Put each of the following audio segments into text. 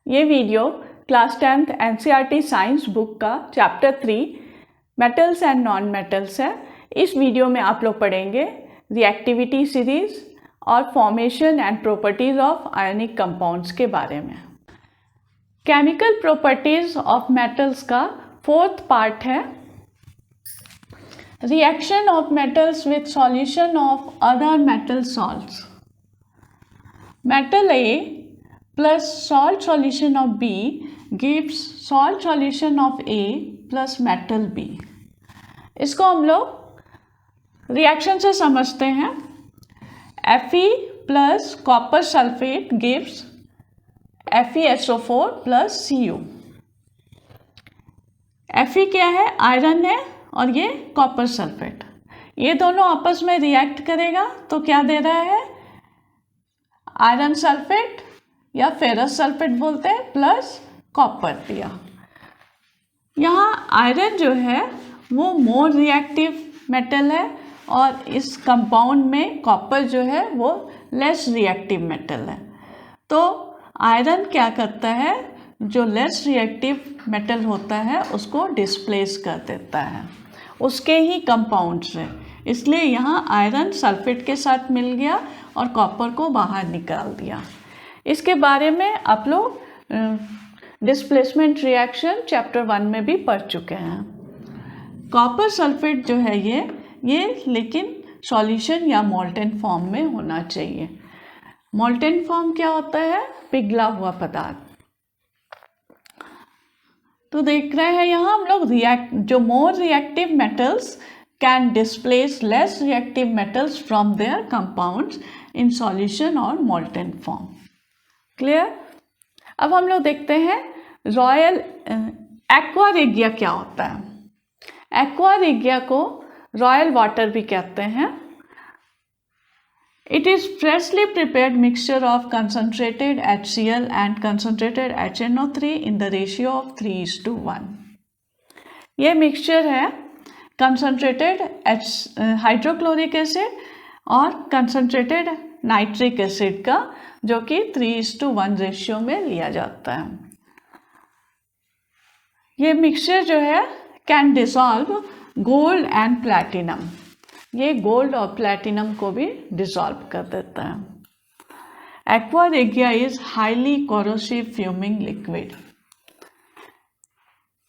ये video class 10th NCERT science book का chapter 3 metals and non metals है। इस वीडियो में आप लोग पढ़ेंगे रिएक्टिविटी सीरीज और formation and properties of ionic compounds के बारे में। केमिकल प्रॉपर्टीज ऑफ मेटल्स का 4th पार्ट है reaction of metals with solution of other metal salts. Metal A plus salt solution of B gives salt solution of A plus metal B। इसको हम लोग reaction से समझते हैं। Fe plus copper sulfate gives FeSO4 plus Cu। Fe क्या है? Iron है और ये कॉपर सल्फेट। ये दोनों आपस में रिएक्ट करेगा तो क्या दे रहा है? आयरन सल्फेट या फेरस सल्फेट बोलते हैं प्लस कॉपर दिया। यहाँ आयरन जो है वो मोर रिएक्टिव मेटल है और इस कंपाउंड में कॉपर जो है वो लेस रिएक्टिव मेटल है। तो आयरन क्या करता है, जो लेस रिएक्टिव मेटल होता है उसको डिस्प्लेस कर देता है उसके ही कंपाउंड से। इसलिए यहाँ आयरन सल्फेट के साथ मिल गया और कॉपर को बाहर निकाल दिया। इसके बारे में आप लोग डिस्प्लेसमेंट रिएक्शन चैप्टर 1 में भी पढ़ चुके हैं। कॉपर सल्फेट जो है ये लेकिन सॉल्यूशन या मोल्टेन फॉर्म में होना चाहिए। मोल्टेन फॉर्म क्या होता है? पिघला हुआ पदार्थ। तो देख रहे हैं यहाँ हम लोग जो more reactive metals can displace less reactive metals from there compounds in solution और मोल्टेन फॉर्म। क्लियर? अब हम लोग देखते हैं रॉयल एक्वा रेगिया क्या होता है। एक्वा रेगिया को रॉयल वाटर भी कहते हैं। It is freshly prepared mixture of concentrated HCl and concentrated HNO3 in the ratio of 3:1। ये मिक्सचर है कंसंट्रेटेड हाइड्रोक्लोरिक एसिड और कंसंट्रेटेड नाइट्रिक एसिड का, जो कि 3:1 रेशियो में लिया जाता है। ये मिक्सचर जो है can dissolve gold and platinum. ये गोल्ड और प्लैटिनम को भी डिसॉल्व कर देता है। Aqua regia is highly corrosive fuming liquid.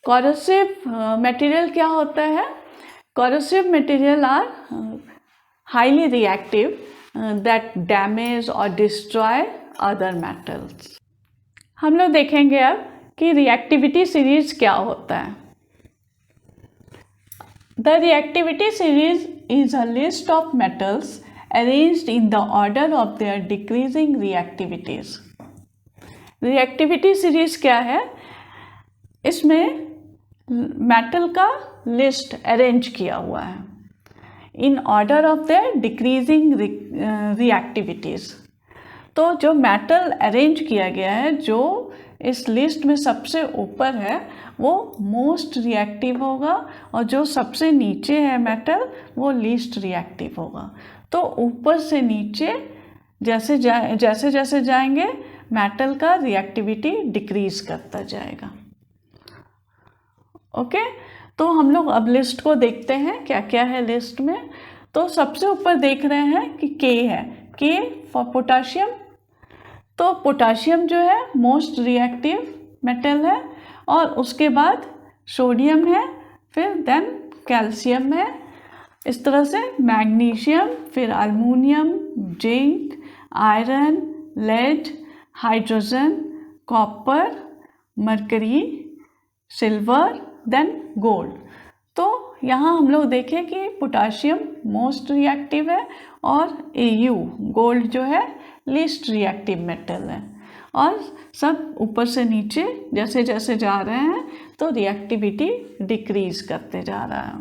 Corrosive material क्या होता है? Corrosive material are highly reactive that damage or destroy other metals। हम लोग देखेंगे अब कि रिएक्टिविटी सीरीज क्या होता है। The reactivity series is a list of metals arranged in the order of their decreasing reactivities। Reactivity series क्या है? इसमें मेटल का लिस्ट अरेंज किया हुआ है in order of their decreasing reactivities. तो जो मेटल अरेंज किया गया है, जो इस लिस्ट में सबसे ऊपर है वो मोस्ट रिएक्टिव होगा और जो सबसे नीचे है मेटल वो लीस्ट रिएक्टिव होगा। तो ऊपर से नीचे जैसे जैसे जाएंगे मेटल का रिएक्टिविटी डिक्रीज करता जाएगा। ओके, तो हम लोग अब लिस्ट को देखते हैं क्या क्या है लिस्ट में। तो सबसे ऊपर देख रहे हैं कि K है, K फॉर पोटाशियम। तो पोटाशियम जो है मोस्ट रिएक्टिव मेटल है और उसके बाद सोडियम है, फिर देन कैल्शियम है। इस तरह से मैग्नीशियम, फिर aluminium, zinc, iron, lead, hydrogen, copper, mercury, silver, then gold. तो यहाँ हम लोग देखें कि पोटाशियम मोस्ट रिएक्टिव है और Au गोल्ड जो है लीस्ट रिएक्टिव मेटल है। और सब ऊपर से नीचे जैसे जैसे जा रहे हैं तो रिएक्टिविटी डिक्रीज करते जा रहा है।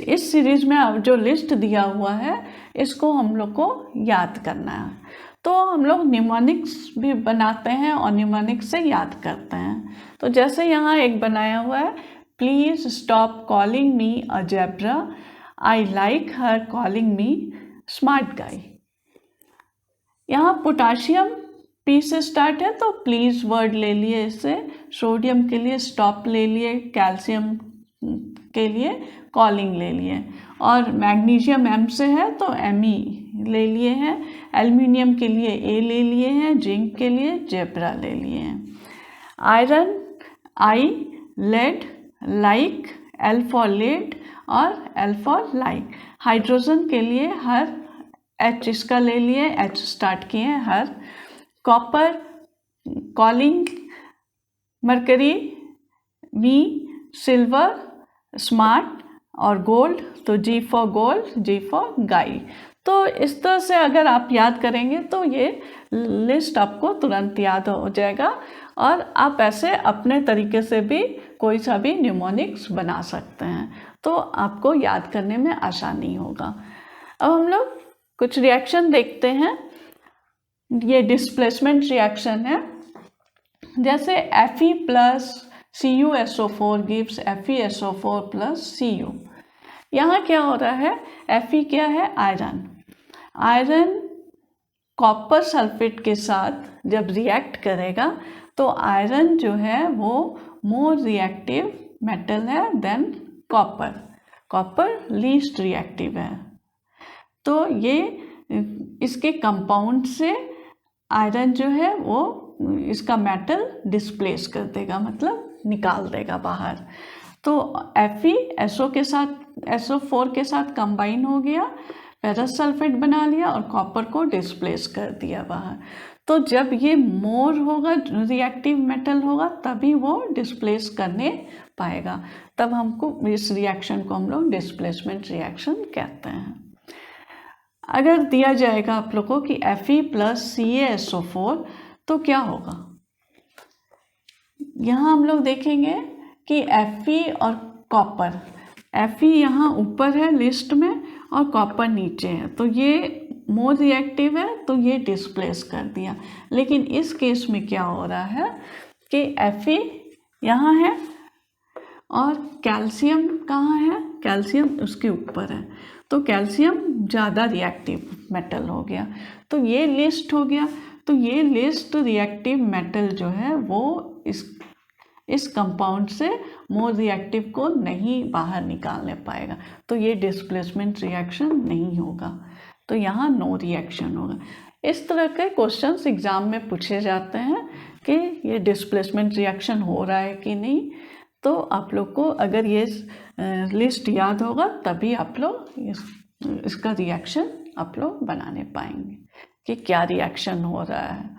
इस सीरीज में अब जो लिस्ट दिया हुआ है इसको हम लोग को याद करना है। तो हम लोग न्यूमोनिक्स भी बनाते हैं और न्यूमोनिक्स से याद करते हैं। तो जैसे यहाँ एक बनाया हुआ है, please stop calling me a zebra, I like her calling me smart guy. यहाँ पोटाशियम पी से स्टार्ट है तो प्लीज वर्ड ले लिए इससे, सोडियम के लिए स्टॉप ले लिए, कैल्शियम के लिए कॉलिंग ले लिए, और मैग्नीशियम एम से है तो एमई ले लिए हैं, एल्युमिनियम के लिए ए ले लिए हैं, जिंक के लिए जेब्रा ले लिए हैं, iron I, lead like, L for lead और एल फॉर लाइक, हाइड्रोजन के लिए हर, एच इसका ले लिए, एच स्टार्ट किए हैं हर, कॉपर कॉलिंग, मरकरी मी, सिल्वर स्मार्ट, और गोल्ड तो जी फॉर गोल्ड, जी फॉर गाई। तो इस तरह से अगर आप याद करेंगे तो ये लिस्ट आपको तुरंत याद हो जाएगा, और आप ऐसे अपने तरीके से भी कोई सा भी न्यूमोनिक्स बना सकते हैं, तो आपको याद करने में आसानी होगा। अब हम लोग कुछ रिएक्शन देखते हैं। ये डिस्प्लेसमेंट रिएक्शन है, जैसे Fe plus CuSO4 gives FeSO4 plus Cu। यहाँ क्या हो रहा है, Fe क्या है, आयरन, आयरन कॉपर सल्फेट के साथ जब रिएक्ट करेगा तो आयरन जो है वो मोर रिएक्टिव मेटल है than copper, copper least reactive है। तो ये इसके कंपाउंड से आयरन जो है वो इसका मेटल डिस्प्लेस कर देगा, मतलब निकाल देगा बाहर। तो FeSO के साथ SO4 के साथ कंबाइन हो गया, फेरस सल्फेट बना लिया और कॉपर को डिस्प्लेस कर दिया बाहर। तो जब ये मोर होगा, रिएक्टिव मेटल होगा, तभी वो डिस्प्लेस करने पाएगा, तब हमको इस रिएक्शन को हम लोग डिस्प्लेसमेंट रिएक्शन कहते हैं। अगर दिया जाएगा आप लोगों की Fe प्लस CaSO4 तो क्या होगा, यहाँ हम लोग देखेंगे कि Fe और कॉपर, Fe यहाँ ऊपर है लिस्ट में और कॉपर नीचे है, तो ये मोर रिएक्टिव है तो ये डिस्प्लेस कर दिया। लेकिन इस केस में क्या हो रहा है कि Fe यहाँ है और कैल्शियम कहाँ है, कैल्शियम उसके ऊपर है, तो कैल्शियम ज़्यादा रिएक्टिव मेटल हो गया, तो ये लिस्ट हो गया। तो ये लिस्ट रिएक्टिव मेटल जो है वो इस कंपाउंड से मोर रिएक्टिव को नहीं बाहर निकालने पाएगा, तो ये डिस्प्लेसमेंट रिएक्शन नहीं होगा, तो यहाँ नो रिएक्शन होगा। इस तरह के क्वेश्चंस एग्ज़ाम में पूछे जाते हैं कि ये डिस्प्लेसमेंट रिएक्शन हो रहा है कि नहीं, तो आप लोग को अगर ये लिस्ट याद होगा तभी आप लोग इसका रिएक्शन आप लोग बनाने पाएंगे कि क्या रिएक्शन हो रहा है।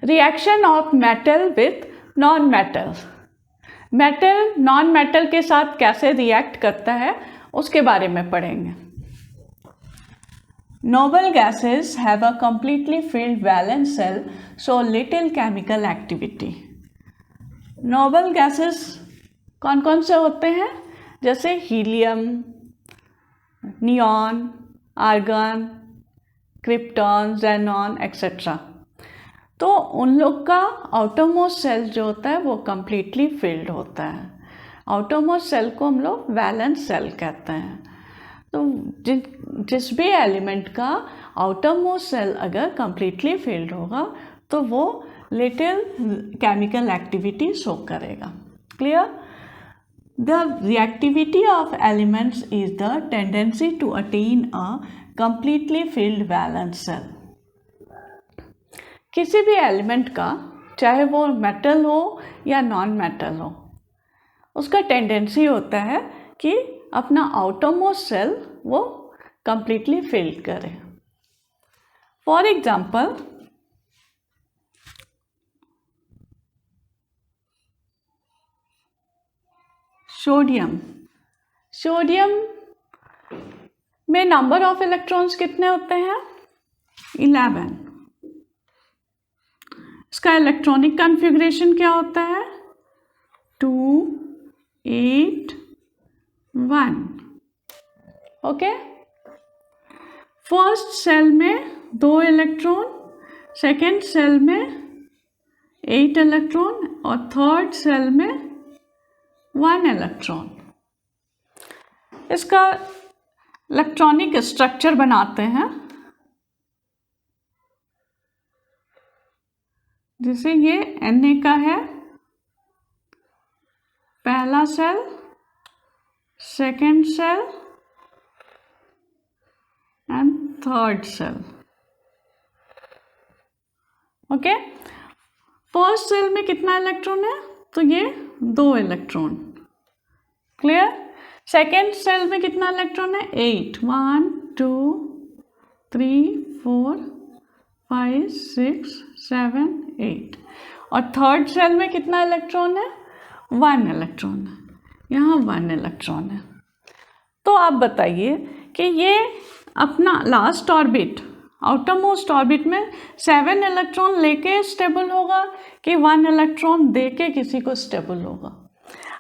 Reaction of metal with non metal, metal non metal के साथ कैसे रिएक्ट करता है उसके बारे में पढ़ेंगे। Noble gases have a completely filled valence cell, so little chemical activity. Noble gases कौन कौन से होते हैं, जैसे helium, neon, argon, krypton, xenon etcetera. तो उन लोग का आउटरमोस्ट सेल जो होता है वो कम्प्लीटली फिल्ड होता है। आउटरमोस्ट सेल को हम लोग वैलेंस सेल कहते हैं। तो जिस भी एलिमेंट का आउटरमोस्ट सेल अगर कम्प्लीटली फिल्ड होगा तो वो लिटिल केमिकल एक्टिविटी शो करेगा। Clear? The reactivity of elements is the tendency to attain a completely filled valence shell. किसी भी एलिमेंट का, चाहे वो मेटल हो या नॉन मेटल हो, उसका टेंडेंसी होता है कि अपना आउटरमोस्ट सेल वो कम्प्लीटली फिल करे। फॉर एग्जाम्पल, सोडियम में नंबर ऑफ इलेक्ट्रॉन्स कितने होते हैं? 11। इसका इलेक्ट्रॉनिक कॉन्फ़िगरेशन क्या होता है? 2, 8, 1। ओके। फर्स्ट सेल में 2 इलेक्ट्रॉन, सेकेंड सेल में 8 इलेक्ट्रॉन और थर्ड सेल में 1 इलेक्ट्रॉन। इसका इलेक्ट्रॉनिक स्ट्रक्चर बनाते हैं। जैसे ये Na का है पहला shell, second shell and third shell. Okay, first shell में कितना इलेक्ट्रॉन है? तो ये 2 इलेक्ट्रॉन। क्लियर? सेकेंड सेल में कितना इलेक्ट्रॉन है? 8। 1 2 3 4 5 6 7 8। और थर्ड सेल में कितना इलेक्ट्रॉन है? 1 इलेक्ट्रॉन है। यहाँ 1 इलेक्ट्रॉन है। तो आप बताइए कि ये अपना last orbit, outer most orbit में 7 इलेक्ट्रॉन लेके स्टेबल होगा कि 1 इलेक्ट्रॉन देके किसी को स्टेबल होगा?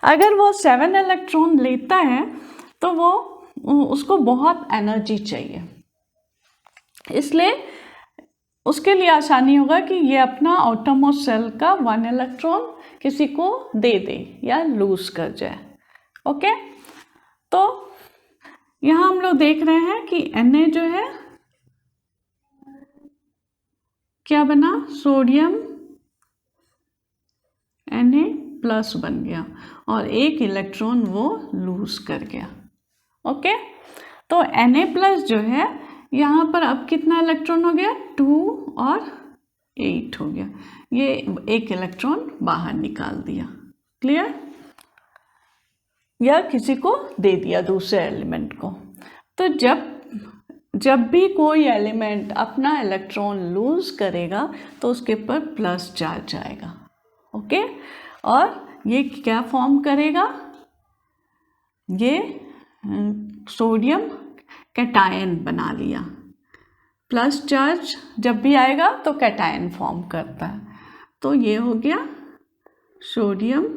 अगर वो 7 इलेक्ट्रॉन लेता है तो वो उसको बहुत एनर्जी चाहिए, इसलिए उसके लिए आसानी होगा कि ये अपना आउटर मोस्ट सेल का 1 इलेक्ट्रॉन किसी को दे दे या लूज कर जाए। ओके, तो यहाँ हम लोग देख रहे हैं कि Na जो है क्या बना? सोडियम Na+ बन गया और 1 इलेक्ट्रॉन वो लूज कर गया। ओके, तो Na+ जो है यहाँ पर अब कितना इलेक्ट्रॉन हो गया? 2 और 8 हो गया। ये 1 इलेक्ट्रॉन बाहर निकाल दिया। क्लियर? या किसी को दे दिया दूसरे एलिमेंट को। तो जब भी कोई एलिमेंट अपना इलेक्ट्रॉन लूज करेगा तो उसके ऊपर प्लस चार्ज आएगा। ओके, और ये क्या फॉर्म करेगा? ये सोडियम कैटायन बना लिया। प्लस चार्ज जब भी आएगा तो कैटायन फॉर्म करता है। तो ये हो गया सोडियम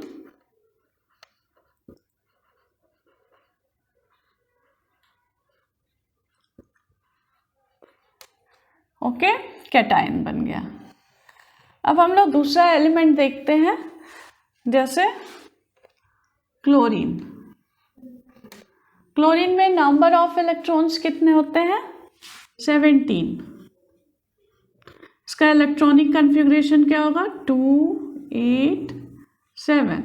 ओके, कैटायन बन गया। अब हम लोग दूसरा एलिमेंट देखते हैं, जैसे क्लोरीन। क्लोरीन में नंबर ऑफ इलेक्ट्रॉन्स कितने होते हैं? 17। इसका इलेक्ट्रॉनिक कन्फिग्रेशन क्या होगा? 2 8 7।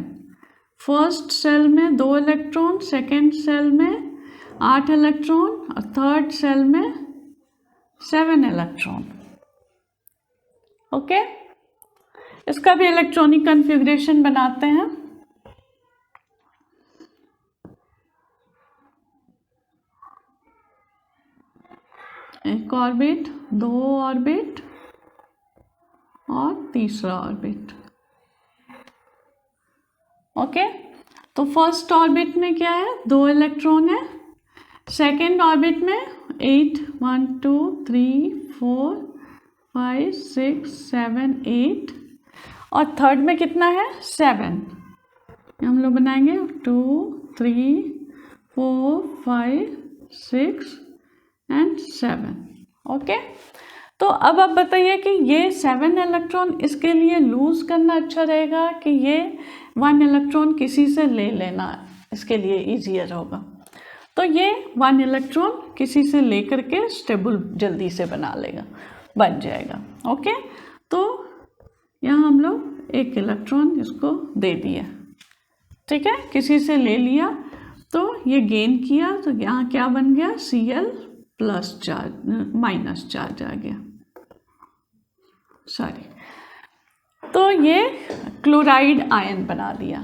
फर्स्ट सेल में 2 इलेक्ट्रॉन, सेकेंड सेल में 8 इलेक्ट्रॉन और थर्ड सेल में 7 इलेक्ट्रॉन। ओके, इसका भी इलेक्ट्रॉनिक कन्फिग्रेशन बनाते हैं। एक ऑर्बिट, 2 ऑर्बिट और तीसरा ऑर्बिट। ओके, तो फर्स्ट ऑर्बिट में क्या है? 2 इलेक्ट्रॉन है। सेकेंड ऑर्बिट में 8 1 2 3 4 5 6 7 8 और थर्ड में कितना है? 7। हम लोग बनाएंगे 2 3 4 5 6 एंड 7। ओके, तो अब आप बताइए कि ये 7 इलेक्ट्रॉन इसके लिए लूज करना अच्छा रहेगा कि ये 1 इलेक्ट्रॉन किसी से ले लेना इसके लिए ईजियर होगा? तो ये 1 इलेक्ट्रॉन किसी से लेकर के स्टेबल जल्दी से बन जाएगा। ओके, तो यहाँ हम लोग 1 इलेक्ट्रॉन इसको दे दिया। ठीक है, किसी से ले लिया तो ये गेन किया, तो यहाँ क्या बन गया? Cl plus charge minus charge आ गया, सॉरी। तो ये क्लोराइड आयन बना दिया।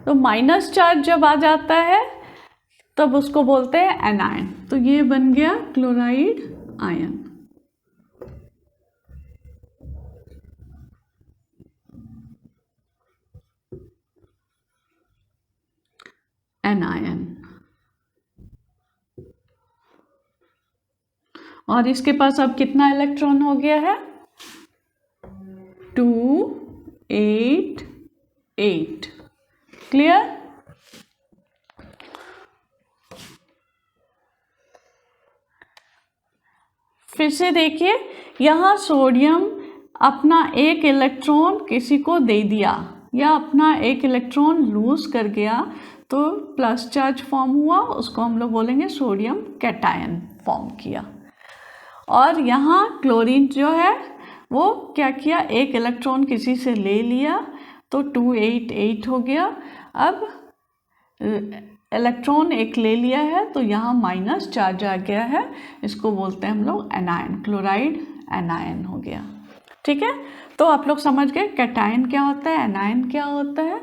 तो माइनस चार्ज जब आ जाता है तब उसको बोलते हैं एनायन। तो ये बन गया क्लोराइड आयन। एनायन। और इसके पास अब कितना इलेक्ट्रॉन हो गया है? 2 8 8। क्लियर? फिर से देखिए, यहाँ सोडियम अपना 1 इलेक्ट्रॉन किसी को दे दिया या अपना 1 इलेक्ट्रॉन लूज कर गया तो प्लस चार्ज फॉर्म हुआ, उसको हम लोग बोलेंगे सोडियम कैटायन फॉर्म किया। और यहाँ क्लोरीन जो है वो क्या किया, एक इलेक्ट्रॉन किसी से ले लिया तो 288 हो गया। अब इलेक्ट्रॉन एक ले लिया है तो यहाँ माइनस चार्ज आ गया है, इसको बोलते हैं हम लोग एनायन, क्लोराइड एनायन हो गया। ठीक है, तो आप लोग समझ गए कैटायन क्या होता है, एनायन क्या होता है।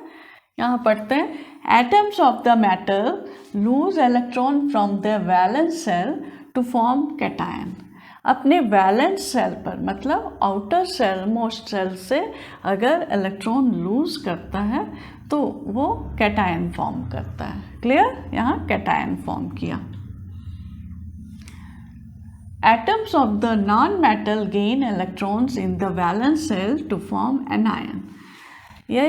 यहाँ पढ़ते हैं atoms of the metal lose electron from the valence shell to form cation. अपने वैलेंस सेल पर मतलब आउटर सेल मोस्ट सेल से अगर इलेक्ट्रॉन लूज करता है तो वो कैटायन फॉर्म करता है। क्लियर, यहाँ कैटायन फॉर्म किया। Atoms of the non-metal gain electrons in the valence shell to form anion। ये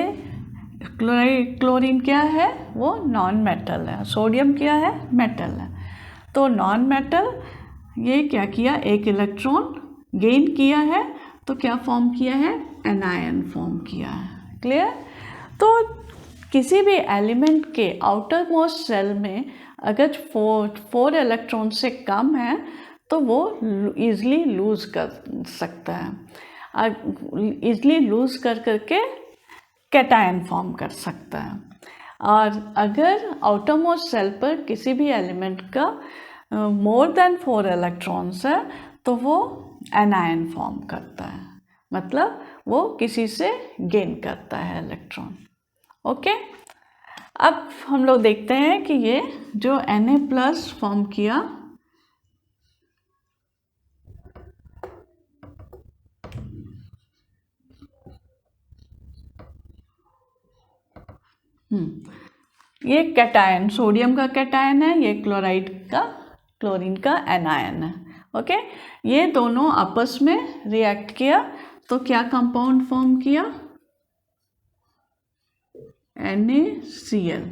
क्लोरीन क्या है, वो नॉन मेटल है, सोडियम क्या है, मेटल है। तो नॉन मेटल ये क्या किया, एक इलेक्ट्रॉन गेन किया है तो क्या फॉर्म किया है, एनायन फॉर्म किया है। क्लियर, तो किसी भी एलिमेंट के आउटर मोस्ट सेल में अगर फोर इलेक्ट्रॉन से कम है तो वो ईज़िली लूज़ कर सकता है, ईज़िली लूज़ कर करके कैटायन फॉर्म कर सकता है। और अगर आउटर मोस्ट सेल पर किसी भी एलिमेंट का मोर देन 4 इलेक्ट्रॉन्स है तो वो एनायन फॉर्म करता है, मतलब वो किसी से गेन करता है इलेक्ट्रॉन। ओके, अब हम लोग देखते हैं कि ये जो Na+ फॉर्म किया, ये कैटायन, सोडियम का कैटायन है, ये क्लोरीन का एनायन है। ओके, ये दोनों आपस में रिएक्ट किया तो क्या कंपाउंड फॉर्म किया, NaCl।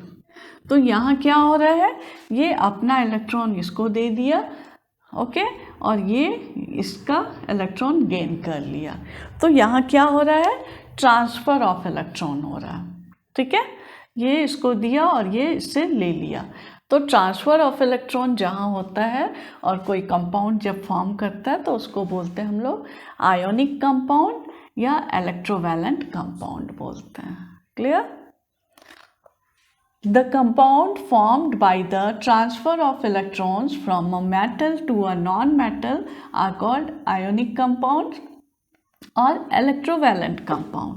तो यहाँ क्या हो रहा है, ये अपना इलेक्ट्रॉन इसको दे दिया, ओके, और ये इसका इलेक्ट्रॉन गेन कर लिया। तो यहाँ क्या हो रहा है, ट्रांसफ़र ऑफ इलेक्ट्रॉन हो रहा है। ठीक है, ये इसको दिया और ये इससे ले लिया। तो ट्रांसफ़र ऑफ इलेक्ट्रॉन जहाँ होता है और कोई कंपाउंड जब फॉर्म करता है तो उसको बोलते हैं हम लोग आयोनिक कंपाउंड या इलेक्ट्रोवैलेंट कंपाउंड बोलते हैं। Clear, The compound formed by the transfer of electrons from a metal to a non-metal are called ionic compounds और electrovalent compound।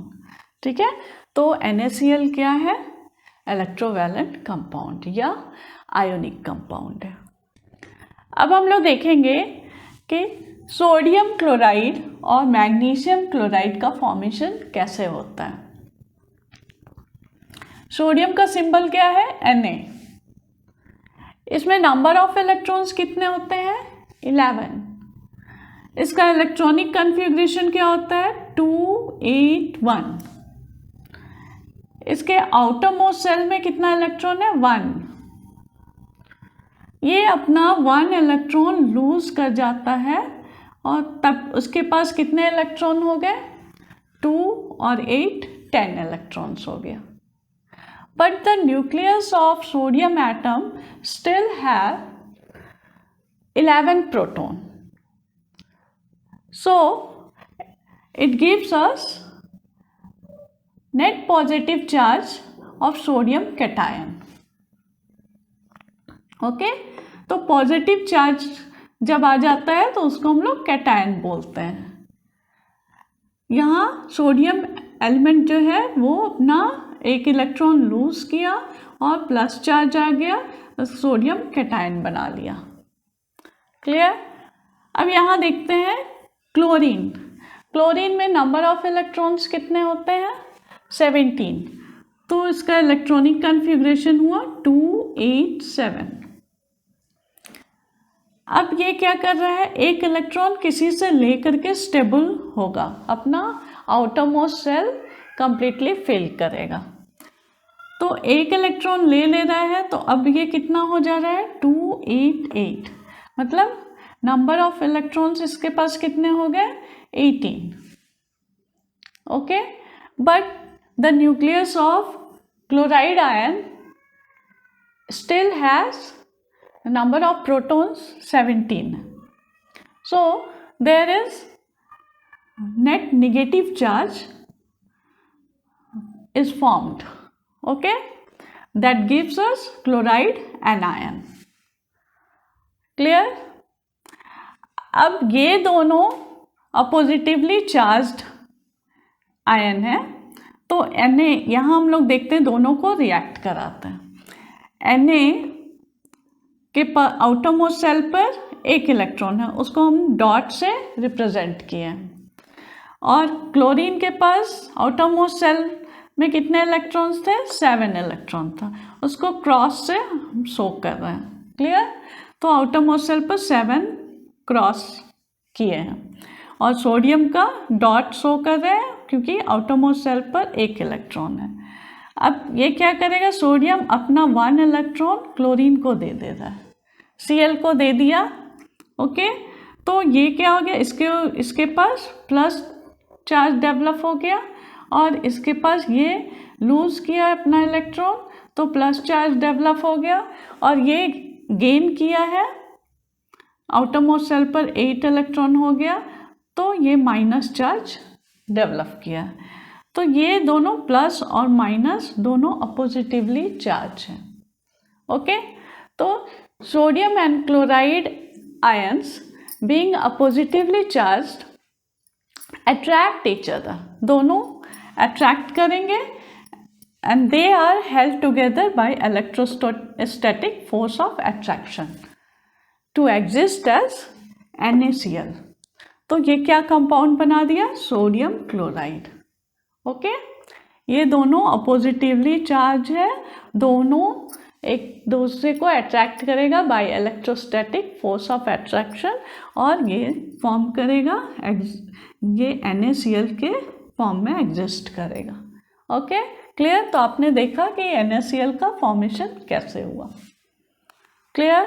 ठीक है, तो NaCl क्या है, electrovalent compound या ionic compound है। अब हम लोग देखेंगे कि सोडियम क्लोराइड और मैग्नीशियम क्लोराइड का फॉर्मेशन कैसे होता है। सोडियम का सिंबल क्या है, Na। इसमें नंबर ऑफ इलेक्ट्रॉन्स कितने होते हैं, 11। इसका इलेक्ट्रॉनिक कन्फिग्रेशन क्या होता है, 281। इसके आउटर मोस्ट सेल में कितना इलेक्ट्रॉन है, 1। ये अपना 1 इलेक्ट्रॉन लूज कर जाता है और तब उसके पास कितने इलेक्ट्रॉन हो गए, 2 और 8 10 इलेक्ट्रॉन्स हो गया। But the nucleus of sodium atom still have 11 proton. So it gives us net positive charge of sodium cation. Okay, तो पॉजिटिव चार्ज जब आ जाता है तो उसको हम लोग कैटायन बोलते हैं। यहाँ सोडियम एलिमेंट जो है वो अपना एक इलेक्ट्रॉन लूज किया और प्लस चार्ज आ गया, सोडियम कैटायन बना लिया। क्लियर, अब यहाँ देखते हैं क्लोरीन। क्लोरीन में नंबर ऑफ इलेक्ट्रॉन्स कितने होते हैं, 17। तो इसका इलेक्ट्रॉनिक कन्फिग्रेशन हुआ 287। अब ये क्या कर रहा है, एक इलेक्ट्रॉन किसी से लेकर के स्टेबल होगा, अपना outermost shell completely fill करेगा। तो एक इलेक्ट्रॉन ले रहा है तो अब ये कितना हो जा रहा है, 288। मतलब नंबर ऑफ इलेक्ट्रॉन्स इसके पास कितने हो गए, 18। Okay, but the nucleus of chloride ion still has a number of protons 17. So there is net negative charge is formed, okay, that gives us chloride anion. Clear? अब ये दोनों अपोजिटिवली charged ion है, तो Na यहाँ हम लोग देखते हैं दोनों को रिएक्ट कराते हैं। Na के आउटरमोस्ट सेल पर एक इलेक्ट्रॉन है, उसको हम डॉट से रिप्रेजेंट किए हैं, और क्लोरीन के पास आउटरमोस्ट सेल में कितने इलेक्ट्रॉन्स थे? 7 इलेक्ट्रॉन था, उसको क्रॉस से हम शो कर रहे हैं। क्लियर? तो आउटरमोस्ट सेल पर 7 क्रॉस किए हैं, और सोडियम का डॉट शो कर रहे हैं क्योंकि आउटरमोस्ट सेल पर एक इलेक्ट्रॉन है। अब ये क्या करेगा? सोडियम अपना 1 इलेक्ट्रॉन क्लोरीन को दे देता है, Cl को दे दिया, ओके। तो ये क्या हो गया? इसके पास प्लस चार्ज डेवलप हो गया, और इसके पास ये लूज किया है अपना इलेक्ट्रॉन, तो प्लस चार्ज डेवलप हो गया, और ये गेन किया है आउटरमोस्ट सेल पर 8 इलेक्ट्रॉन हो गया, तो ये माइनस चार्ज डेवलप किया। तो ये दोनों प्लस और माइनस दोनों अपोजिटिवली चार्ज हैं, ओके। तो sodium and chloride ions being oppositely charged attract each other, दोनों अट्रैक्ट करेंगे, and they are held together by electrostatic force of attraction to exist as NaCl। तो ये क्या कंपाउंड बना दिया? Sodium chloride, okay. ये दोनों अपोजिटिवली चार्ज है, दोनों एक दूसरे को अट्रैक्ट करेगा bye electrostatic force of attraction, और ये फॉर्म करेगा, ये NaCl के फॉर्म में एग्जिस्ट करेगा, ओके। क्लियर? तो आपने देखा कि NaCl का फॉर्मेशन कैसे हुआ। क्लियर?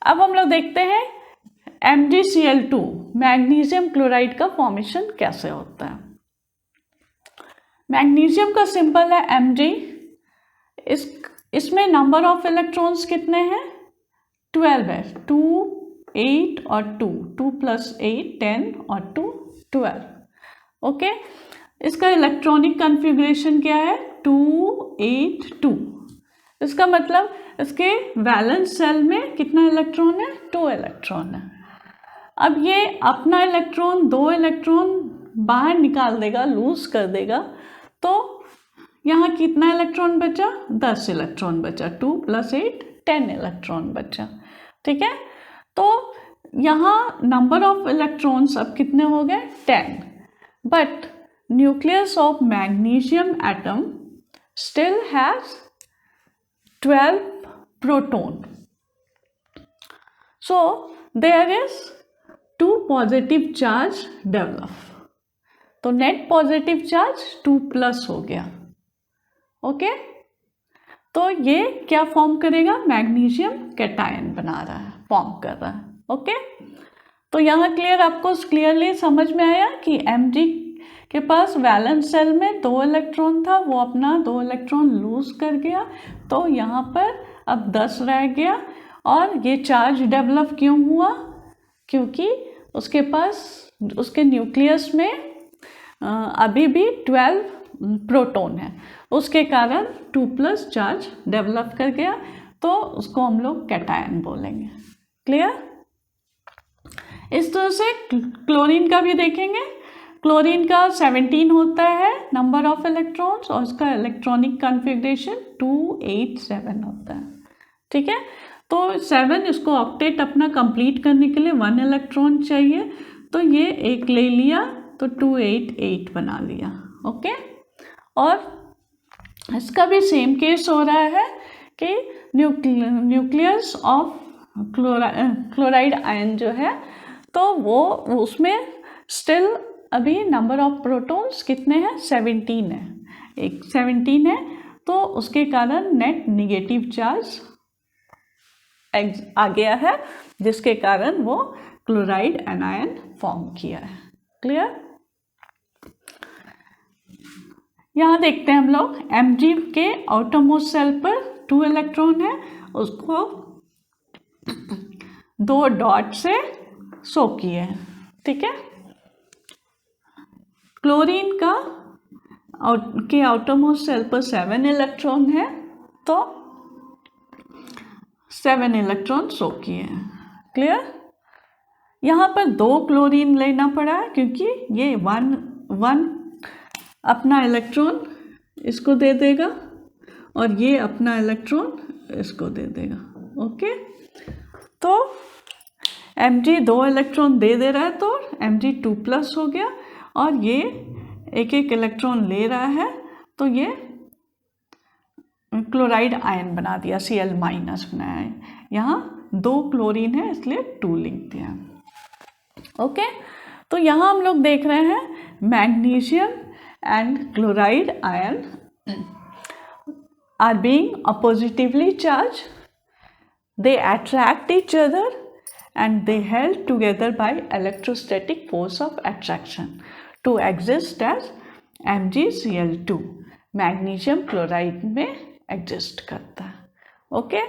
अब हम लोग देखते हैं MgCl2 मैग्नीशियम क्लोराइड का फॉर्मेशन कैसे होता है। मैग्नीशियम का सिंबल है Mg। इसमें नंबर ऑफ इलेक्ट्रॉन्स कितने हैं? 12 है, 2, 8 और 2, 2 + 8 10 और 2 12, ओके। इसका इलेक्ट्रॉनिक कन्फिग्रेशन क्या है? 2 8 2। इसका मतलब इसके वैलेंस सेल में कितना इलेक्ट्रॉन है? 2 इलेक्ट्रॉन है। अब ये अपना इलेक्ट्रॉन 2 इलेक्ट्रॉन बाहर निकाल देगा, लूज कर देगा, तो यहाँ कितना इलेक्ट्रॉन बचा? 10 इलेक्ट्रॉन बचा, 2 + 8 10 इलेक्ट्रॉन बचा, ठीक है। तो यहाँ नंबर ऑफ इलेक्ट्रॉन्स अब कितने हो गए? 10, but nucleus of magnesium atom still has 12 proton. So there is 2 positive charge develop. तो नेट पॉजिटिव चार्ज 2+ हो गया, ओके। तो ये क्या फॉर्म करेगा? मैग्नीशियम कैटायन बना रहा है, फॉर्म कर रहा है, ओके। तो यहाँ क्लियर, आपको क्लियरली समझ में आया कि Mg के पास वैलेंस सेल में 2 इलेक्ट्रॉन था, वो अपना 2 इलेक्ट्रॉन लूज कर गया, तो यहाँ पर अब 10 रह गया। और ये चार्ज डेवलप क्यों हुआ? क्योंकि उसके पास उसके न्यूक्लियस में अभी भी 12 प्रोटॉन है, उसके कारण 2+ चार्ज डेवलप कर गया, तो उसको हम लोग कैटायन बोलेंगे। क्लियर? इस तरह से क्लोरीन का भी देखेंगे। क्लोरीन का 17 होता है नंबर ऑफ इलेक्ट्रॉन्स, और इसका इलेक्ट्रॉनिक कॉन्फ़िगरेशन 2 8 7 होता है, ठीक है। तो 7, इसको ऑक्टेट अपना कंप्लीट करने के लिए 1 इलेक्ट्रॉन चाहिए, तो ये एक ले लिया, तो 2 8 8 बना लिया, ओके। और इसका भी सेम केस हो रहा है कि न्यूक्लियस ऑफ क्लोराइड आयन जो है, तो वो उसमें स्टिल अभी नंबर ऑफ प्रोटॉन्स कितने हैं? 17 है, एक 17 है, तो उसके कारण नेट निगेटिव चार्ज आ गया है, जिसके कारण वो क्लोराइड एनायन फॉर्म किया है। क्लियर? यहाँ देखते हैं हम लोग Mg के आउटरमोस्ट सेल पर 2 इलेक्ट्रॉन है, उसको 2 डॉट से शो किए हैं, ठीक है। क्लोरीन के आउटरमोस्ट शेल पर 7 इलेक्ट्रॉन है, तो 7 इलेक्ट्रॉन शो किए हैं। क्लियर? यहाँ पर 2 क्लोरीन लेना पड़ा है क्योंकि ये वन अपना इलेक्ट्रॉन इसको दे देगा और ये अपना इलेक्ट्रॉन इसको दे देगा। ओके, तो Mg 2 इलेक्ट्रॉन दे रहा है तो Mg2+ हो गया, और ये एक इलेक्ट्रॉन ले रहा है तो ये क्लोराइड आयन बना दिया, Cl- बनाया है। यहाँ 2 क्लोरीन है इसलिए 2 लिख दिया। ओके, तो यहाँ हम लोग देख रहे हैं magnesium and chloride ion are being oppositively charged, they attract each other and they held together by electrostatic force of attraction to exist as MgCl2, magnesium chloride में एग्जिस्ट करता है। ओके,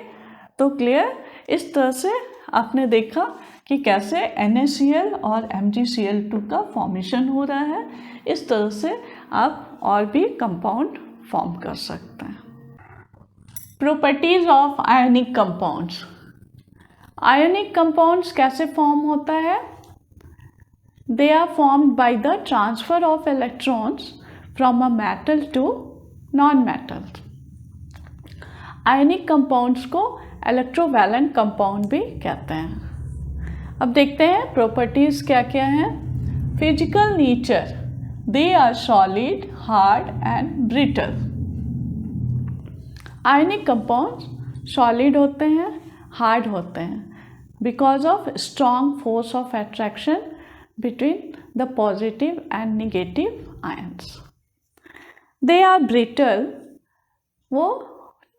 तो क्लियर? इस तरह से आपने देखा कि कैसे NaCl और MgCl2 का फॉर्मेशन हो रहा है। इस तरह से आप और भी कंपाउंड फॉर्म कर सकते हैं। Properties of ionic compounds. Ionic compounds कैसे फॉर्म होता है? They are formed by the transfer of electrons from a metal to non metal. Ionic compounds को इलेक्ट्रोवैलेंट कंपाउंड भी कहते हैं। अब देखते हैं प्रॉपर्टीज क्या क्या हैं। Physical nature, they are solid, hard and brittle. Ionic compounds solid होते हैं, हार्ड होते हैं because of strong force of attraction between the positive and negative ions. They are brittle, वो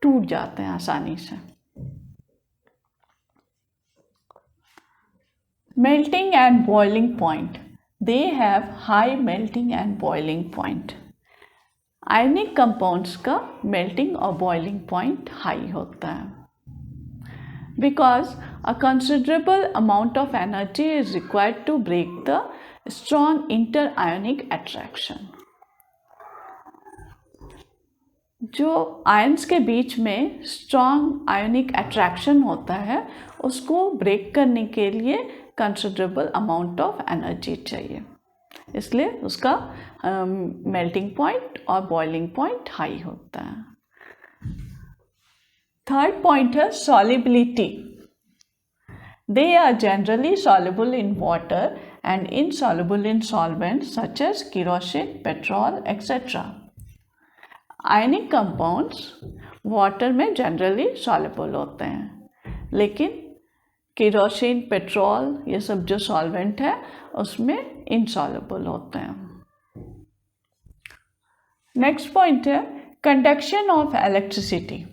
टूट जाते हैं आसानी से। Melting and boiling point, they have high melting and boiling point. Ionic compounds का मेल्टिंग और बॉइलिंग पॉइंट हाई होता है because a considerable amount of energy is required to break the strong inter ionic attraction. जो ions के बीच में strong ionic attraction होता है उसको ब्रेक करने के लिए कंसिडरेबल अमाउंट ऑफ एनर्जी चाहिए, इसलिए उसका मेल्टिंग पॉइंट और बॉइलिंग पॉइंट हाई होता है। थर्ड पॉइंट है solubility. They are generally soluble in water and insoluble in solvents such as kerosene, petrol etcetera. Ionic compounds water में जनरली सॉल्युबल होते हैं, लेकिन केरोसिन, पेट्रोल ये सब जो सॉल्वेंट है उसमें इनसॉल्युबल होते हैं। नेक्स्ट पॉइंट है conduction of electricity.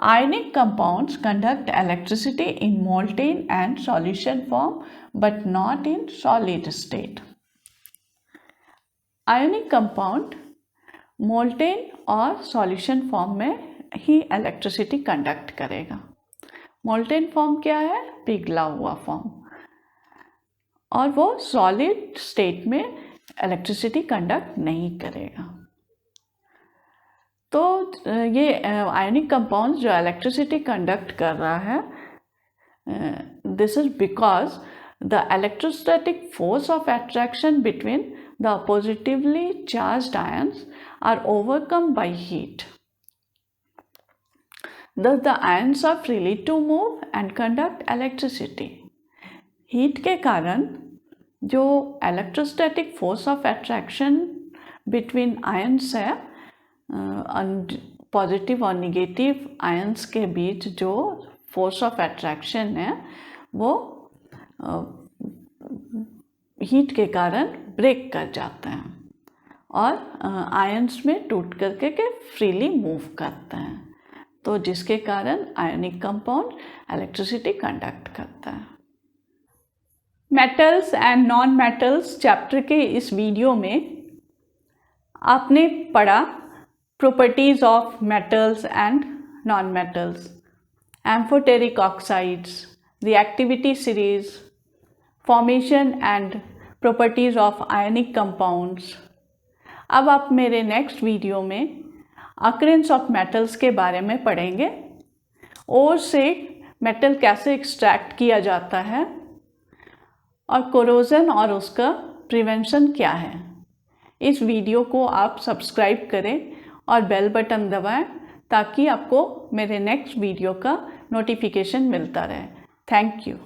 Ionic compounds conduct electricity in molten and solution form but not in solid state. Ionic compound molten और सॉल्यूशन फॉर्म में ही इलेक्ट्रिसिटी कंडक्ट करेगा। मोल्टेन फॉर्म क्या है? पिघला हुआ फॉर्म, और वो सॉलिड स्टेट में इलेक्ट्रिसिटी कंडक्ट नहीं करेगा। तो ये आयनिक कंपाउंड्स जो इलेक्ट्रिसिटी कंडक्ट कर रहा है, this is because the electrostatic force of attraction between the positively charged ions are overcome by heat. Thus the ions are freely to move and conduct electricity. Heat के कारण जो electrostatic force of attraction between ions है, positive और negative ions के बीच जो force of attraction है वो heat के कारण ब्रेक कर जाते हैं और आयंस में टूट करके के फ्रीली मूव करते हैं, तो जिसके कारण आयनिक कंपाउंड इलेक्ट्रिसिटी कंडक्ट करता है। Metals and non metals chapter के इस वीडियो में आपने पढ़ा properties of metals and non metals, amphoteric oxides, reactivity series, formation and properties of ionic compounds. अब आप मेरे नेक्स्ट वीडियो में अकरेंस ऑफ मेटल्स के बारे में पढ़ेंगे। ओर से मेटल कैसे एक्सट्रैक्ट किया जाता है और कोरोजन और उसका प्रिवेंशन क्या है। इस वीडियो को आप सब्सक्राइब करें और बेल बटन दबाएं ताकि आपको मेरे नेक्स्ट वीडियो का नोटिफिकेशन मिलता रहे। Thank you.